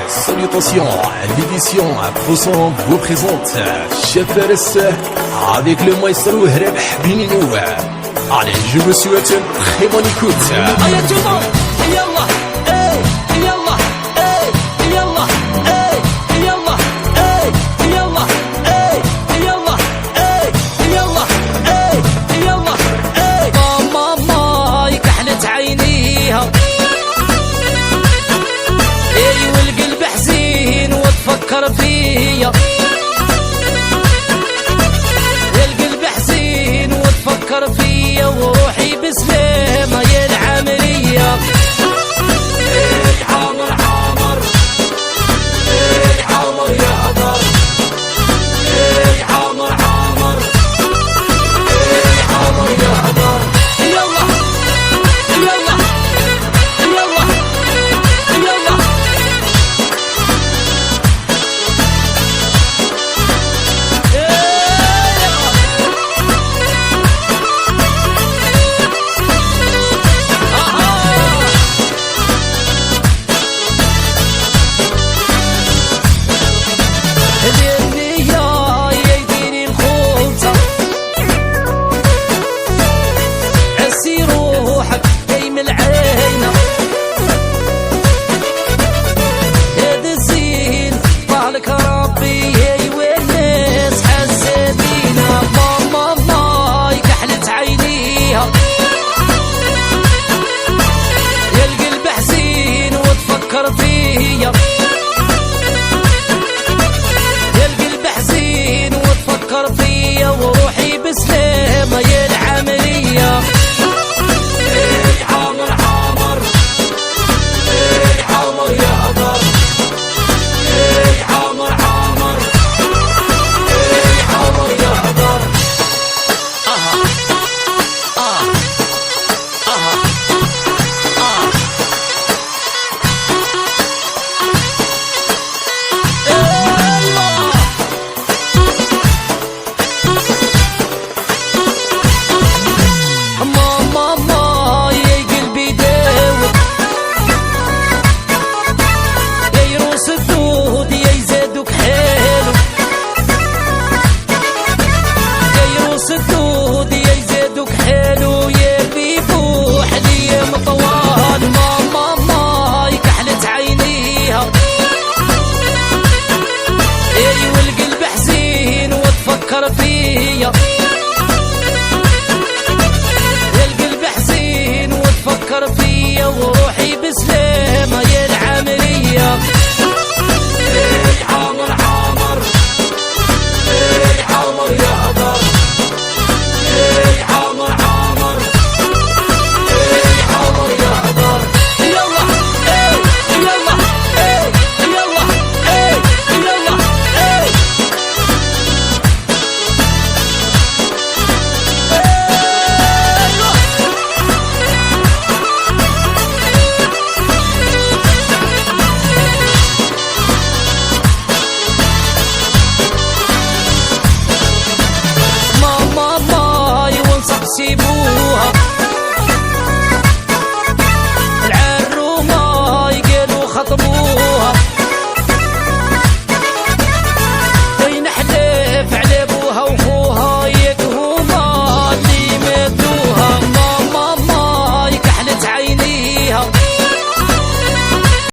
Salutations, l'édition Croissant vous présente Chef RS avec le maestro Hreb Bininou. Allez, je vous souhaite une très bonne écoute. Allez tout le monde, yallah, hey, yallah, hey, yallah, hey, yallah, hey, yallah, hey, yallah, hey, yallah, hey, yallah, hey. ماما كحلت عينيها، اي والقلب حزين وتفكر فيا، القلب حزين وتفكر فيا وروحي بسلامة يا العملية. اي عامر عامر، اي عامر يا هدر، اي عامر عامر، اي عامر يا هدر. يلا يلا يلا يلا فيا، يا القلب حزين وتفكر فيا وروحي بسلامة يا العملية. اي عامر عامر، اي عامر يا هدر، اي عامر عامر، اي عامر يا هدر. فيا، يا القلب حزين وتفكر فيا وروحي بسلامة